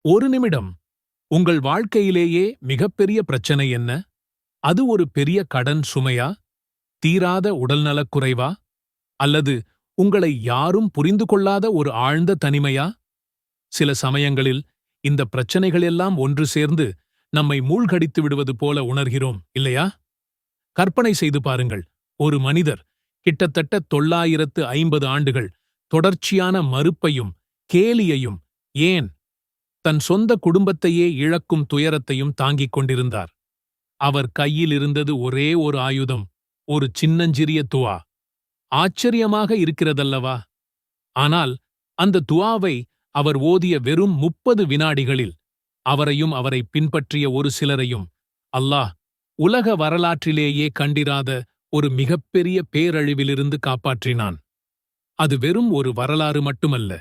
ஒரு நிமிடம். உங்கள் வாழ்க்கையிலேயே மிகப்பெரிய பிரச்சனை என்ன? அது ஒரு பெரிய கடன் சுமையா? தீராத உடல்நலக்குறைவா? அல்லது உங்களை யாரும் புரிந்து கொள்ளாத ஒரு ஆழ்ந்த தனிமையா? சில சமயங்களில் இந்த பிரச்சனைகளெல்லாம் ஒன்று சேர்ந்து நம்மை மூழ்கடித்து விடுவது போல உணர்கிறோம், இல்லையா? கற்பனை செய்து பாருங்கள். ஒரு மனிதர் கிட்டத்தட்ட 950 ஆண்டுகள் தொடர்ச்சியான மறுப்பையும் கேலியையும், ஏன் தன் சொந்த குடும்பத்தையே இழக்கும் துயரத்தையும் தாங்கிக் கொண்டிருந்தார். அவர் கையில் இருந்தது ஒரே ஒரு ஆயுதம், ஒரு சின்னஞ்சிறிய துவா. ஆச்சரியமாக இருக்கிறதல்லவா? ஆனால் அந்த துவாவை அவர் ஓதிய வெறும் 30 வினாடிகளில் அவரையும் அவரை பின்பற்றிய ஒரு சிலரையும் அல்லாஹ் உலக வரலாற்றிலேயே கண்டிராத ஒரு மிகப்பெரிய பேரழிவிலிருந்து காப்பாற்றினான். அது வெறும் ஒரு வரலாறு மட்டுமல்ல.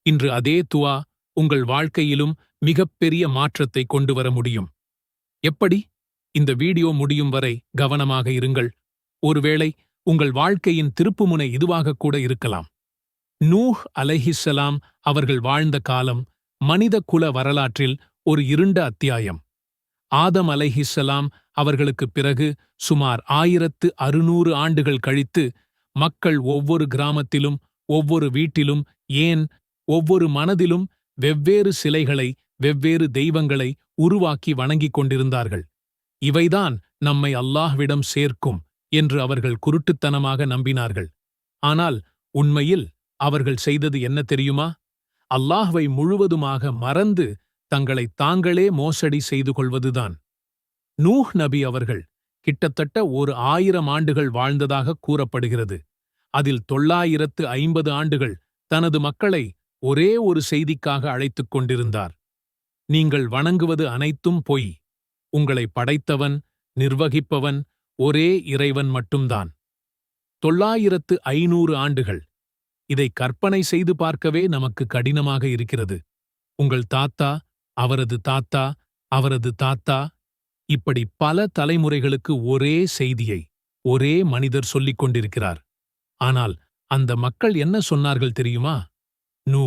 இன்று அதே துவா உங்கள் வாழ்க்கையிலும் மிகப்பெரிய மாற்றத்தை கொண்டு வர முடியும். எப்படி? இந்த வீடியோ முடியும் வரை கவனமாக இருங்கள். ஒருவேளை உங்கள் வாழ்க்கையின் திருப்புமுனை இதுவாக கூட இருக்கலாம். நூஹ் அலைஹிஸ்ஸலாம் அவர்கள் வாழ்ந்த காலம் மனித குல வரலாற்றில் ஒரு இருண்ட அத்தியாயம். ஆதம் அலைஹிஸ்ஸலாம் அவர்களுக்குப் பிறகு சுமார் 1600 ஆண்டுகள் கழித்து மக்கள் ஒவ்வொரு கிராமத்திலும், ஒவ்வொரு வீட்டிலும், ஏன் ஒவ்வொரு மனதிலும் வெவ்வேறு சிலைகளை, வெவ்வேறு தெய்வங்களை உருவாக்கி வணங்கிக் கொண்டிருந்தார்கள். இவைதான் நம்மை அல்லாஹ்விடம் சேர்க்கும் என்று அவர்கள் குருட்டுத்தனமாக நம்பினார்கள். ஆனால் உண்மையில் அவர்கள் செய்தது என்ன தெரியுமா? அல்லாஹ்வை முழுவதுமாக மறந்து தங்களை தாங்களே மோசடி செய்து கொள்வதுதான். நூஹ் நபி அவர்கள் கிட்டத்தட்ட 1000 ஆண்டுகள் வாழ்ந்ததாக கூறப்படுகிறது. அதில் 950 ஆண்டுகள் தனது மக்களை ஒரே ஒரு செய்திக்காக அழைத்துக் கொண்டிருந்தார். நீங்கள் வணங்குவது அனைத்தும் பொய். உங்களை படைத்தவன், நிர்வகிப்பவன் ஒரே இறைவன் மட்டும்தான். 950 ஆண்டுகள். இதை கற்பனை செய்து பார்க்கவே நமக்கு கடினமாக இருக்கிறது. உங்கள் தாத்தா, அவரது தாத்தா, அவரது தாத்தா, இப்படி பல தலைமுறைகளுக்கு ஒரே செய்தியை ஒரே மனிதர் சொல்லிக் கொண்டிருக்கிறார். ஆனால் அந்த மக்கள் என்ன சொன்னார்கள் தெரியுமா? நூ,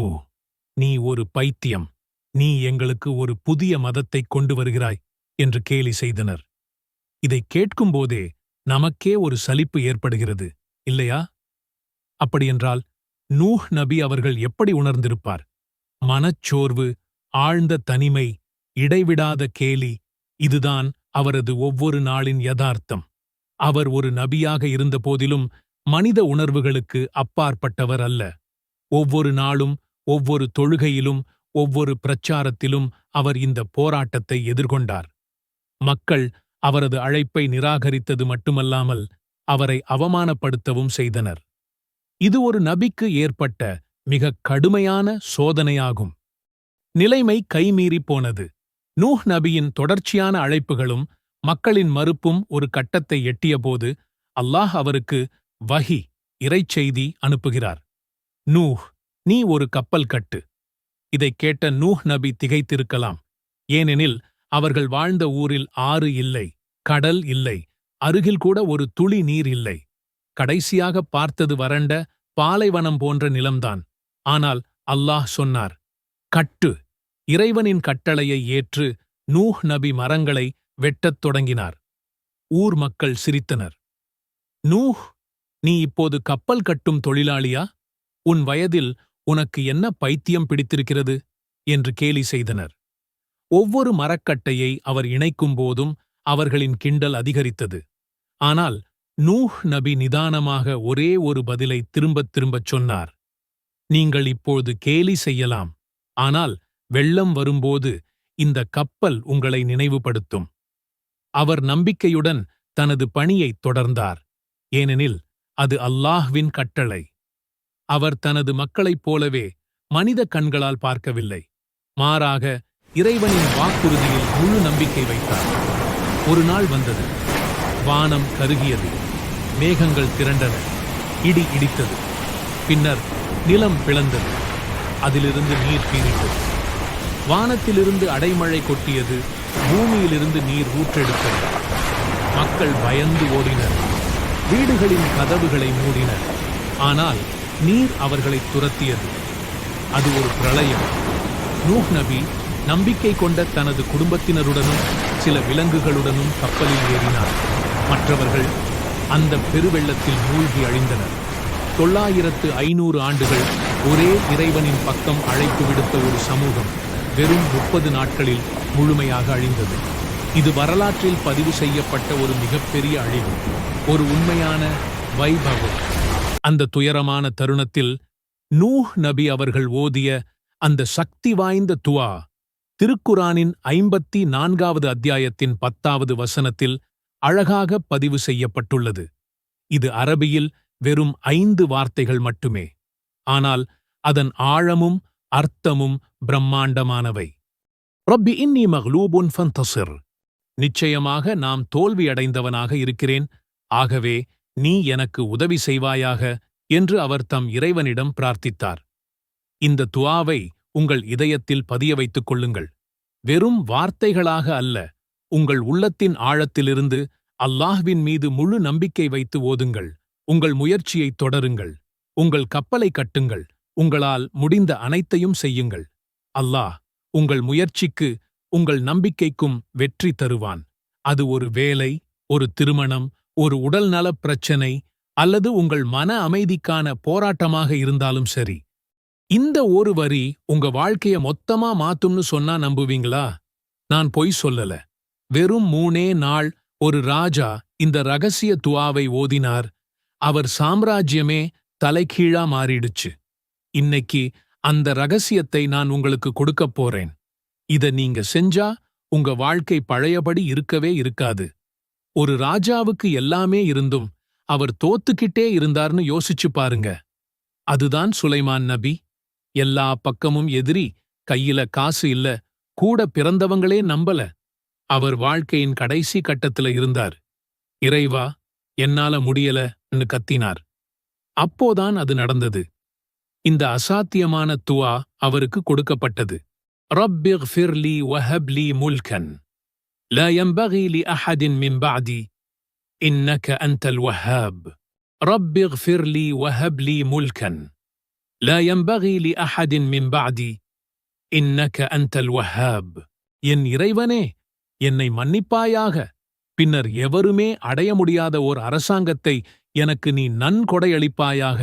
நீ ஒரு பைத்தியம். நீ எங்களுக்கு ஒரு புதிய மதத்தை கொண்டு வருகிறாய் என்று கேலி செய்தனர். இதை கேட்கும்போதே நமக்கே ஒரு சலிப்பு ஏற்படுகிறது, இல்லையா? அப்படியென்றால் நூஹ் நபி அவர்கள் எப்படி உணர்ந்திருப்பார்? மனச்சோர்வு, ஆழ்ந்த தனிமை, இடைவிடாத கேலி, இதுதான் அவரது ஒவ்வொரு நாளின் யதார்த்தம். அவர் ஒரு நபியாக இருந்தபோதிலும் மனித உணர்வுகளுக்கு அப்பாற்பட்டவர் அல்ல. ஒவ்வொரு நாளும், ஒவ்வொரு தொழுகையிலும், ஒவ்வொரு பிரச்சாரத்திலும் அவர் இந்த போராட்டத்தை எதிர்கொண்டார். மக்கள் அவரது அழைப்பை நிராகரித்தது மட்டுமல்லாமல் அவரை அவமானப்படுத்தவும் செய்தனர். இது ஒரு நபிக்கு ஏற்பட்ட மிக கடுமையான சோதனையாகும். நிலைமை கைமீறிப் போனது. நூஹ் நபியின் தொடர்ச்சியான அழைப்புகளும் மக்களின் மறுப்பும் ஒரு கட்டத்தை எட்டியபோது அல்லாஹ் அவருக்கு வஹி, இறைச்செய்தி அனுப்புகிறார். நூஹ், நீ ஒரு கப்பல் கட்டு. இதைக் கேட்ட நூஹ் நபி திகைத்திருக்கலாம். ஏனெனில் அவர்கள் வாழ்ந்த ஊரில் ஆறு இல்லை, கடல் இல்லை, அருகில் கூட ஒரு துளி நீர் இல்லை. கடைசியாக பார்த்தது வறண்ட பாலைவனம் போன்ற நிலம்தான். ஆனால் அல்லாஹ் சொன்னார், கட்டு. இறைவனின் கட்டளையை ஏற்று நூஹ் நபி மரங்களை வெட்டத் தொடங்கினார். ஊர் மக்கள் சிரித்தனர். நூஹ், நீ இப்போது கப்பல் கட்டும் தொழிலாளியா? உன் வயதில் உனக்கு என்ன பைத்தியம் பிடித்திருக்கிறது என்று கேலி செய்தனர். ஒவ்வொரு மரக்கட்டையை அவர் இணைக்கும் போதும் அவர்களின் கிண்டல் அதிகரித்தது. ஆனால் நூஹ் நபி நிதானமாக ஒரே ஒரு பதிலை திரும்பத் திரும்பச் சொன்னார். நீங்கள் இப்போது கேலி செய்யலாம், ஆனால் வெள்ளம் வரும்போது இந்த கப்பல் உங்களை நினைவுபடுத்தும். அவர் நம்பிக்கையுடன் தனது பணியைத் தொடர்ந்தார். ஏனெனில் அது அல்லாஹ்வின் கட்டளை. அவர் தனது மக்களைப் போலவே மனித கண்களால் பார்க்கவில்லை. மாறாக இறைவனின் வாக்குறுதியில் முழு நம்பிக்கை வைத்தார். ஒரு நாள் வந்தது. வானம் கருகியது. மேகங்கள் திரண்டன. இடி இடித்தது. பின்னர் நிலம் பிளந்தது. அதிலிருந்து நீர் பீரிட்டது. வானத்திலிருந்து அடைமழை கொட்டியது. பூமியிலிருந்து நீர் ஊற்றெடுத்தது. மக்கள் பயந்து ஓடினர். வீடுகளின் கதவுகளை மூடினர். ஆனால் நீர் அவர்களை துரத்தியது. அது ஒரு பிரளயம். நூஹ் நபி நம்பிக்கை கொண்ட தனது குடும்பத்தினருடனும் சில விலங்குகளுடனும் கப்பலில் ஏறினார். மற்றவர்கள் அந்த பெருவெள்ளத்தில் மூழ்கி அழிந்தனர். 900 ஆண்டுகள் ஒரே இறைவனின் பக்கம் அழைப்பு விடுத்த ஒரு சமூகம் வெறும் 30 நாட்களில் முழுமையாக அழிந்தது. இது வரலாற்றில் பதிவு செய்யப்பட்ட ஒரு மிகப்பெரிய அழிவு, ஒரு உண்மையான வைபவம். அந்த துயரமான தருணத்தில் நூஹ் நபி அவர்கள் ஓதிய அந்த சக்தி வாய்ந்த துஆ திருக்குரானின் 54வது அத்தியாயத்தின் 10வது வசனத்தில் அழகாக பதிவு செய்யப்பட்டுள்ளது. இது அரபியில் வெறும் 5 வார்த்தைகள் மட்டுமே, ஆனால் அதன் ஆழமும் அர்த்தமும் பிரம்மாண்டமானவை. ரப்பி இன்னி மக்லூபுன் ஃபந்தஸிர். நிச்சயமாக நாம் தோல்வியடைந்தவனாக இருக்கிறேன், ஆகவே நீ எனக்கு உதவி செய்வாயாக என்று அவர் தம் இறைவனிடம் பிரார்த்தித்தார். இந்த துஆவை உங்கள் இதயத்தில் பதிய வைத்துக் கொள்ளுங்கள். வெறும் வார்த்தைகளாக அல்ல, உங்கள் உள்ளத்தின் ஆழத்திலிருந்து அல்லாஹ்வின் மீது முழு நம்பிக்கை வைத்து ஓதுங்கள். உங்கள் முயற்சியை தொடருங்கள். உங்கள் கப்பலை கட்டுங்கள். உங்களால் முடிந்த அனைத்தையும் செய்யுங்கள். அல்லாஹ் உங்கள் முயற்சிக்கு, உங்கள் நம்பிக்கைக்கும் வெற்றி தருவான். அது ஒரு வேலை, ஒரு திருமணம், ஒரு உடல்நலப் பிரச்சனை அல்லது உங்கள் மன அமைதிக்கான போராட்டமாக இருந்தாலும் சரி. இந்த ஒரு வரி உங்க வாழ்க்கைய மொத்தமா மாத்தும்னு சொன்னா நம்புவீங்களா? நான் பொய் சொல்லல. வெறும் 3 நாள் ஒரு ராஜா இந்த ரகசிய துஆவை ஓதினார். அவர் சாம்ராஜ்யமே தலைகீழா மாறிடுச்சு. இன்னைக்கு அந்த ரகசியத்தை நான் உங்களுக்கு கொடுக்கப் போறேன். இத நீங்க செஞ்சா உங்க வாழ்க்கை பழையபடி இருக்கவே இருக்காது. ஒரு ராஜாவுக்கு எல்லாமே இருந்தும் அவர் தோத்துக்கிட்டே இருந்தார்னு யோசிச்சு பாருங்க. அதுதான் சுலைமான் நபி. எல்லா பக்கமும் எதிரி, கையில காசு இல்ல, கூட பிறந்தவங்களே நம்பல. அவர் வாழ்க்கையின் கடைசி கட்டத்துல இருந்தார். இறைவா, என்னால முடியலன்னு கத்தினார். அப்போதான் அது நடந்தது. இந்த அசாத்தியமான துஆ அவருக்கு கொடுக்கப்பட்டது. ரப்பிக்ஃபிர் லீ வஹப் லீ முல்கன் லா யன்பகி லிஅஹதின் மின் பஅதி இன்னக அன்தல் வஹ்ஹாப். ரப்பிக்ஃபிர் லீ வஹப் லீ முல்கன் லா யன்பகி லிஅஹதின் மின் பஅதி இன்னக அன்தல் வஹ்ஹாப். என் இறைவனே, என்னை மன்னிப்பாயாக. பின்னர் எவருமே அடைய முடியாத ஓர் அரசாங்கத்தை எனக்கு நீ நன்கொடையளிப்பாயாக.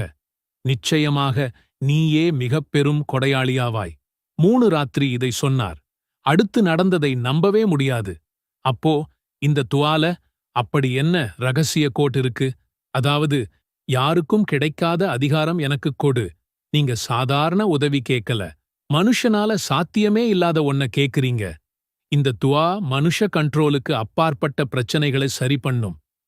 நிச்சயமாக நீயே மிகப் பெரும் கொடையாளியாவாய். 3 ராத்திரி இதை சொன்னார். அடுத்து நடந்ததை நம்பவே முடியாது. அப்போ இந்த துஆல அப்படி என்ன ரகசிய கோட் இருக்கு? அதாவது, யாருக்கும் கிடைக்காத அதிகாரம் எனக்குக் கொடு. நீங்க சாதாரண உதவி கேட்கல, மனுஷனால சாத்தியமே இல்லாத ஒன்ன கேக்குறீங்க. இந்த துஆ மனுஷ கண்ட்ரோலுக்கு அப்பாற்பட்ட பிரச்சனைகளை சரி பண்ணும்.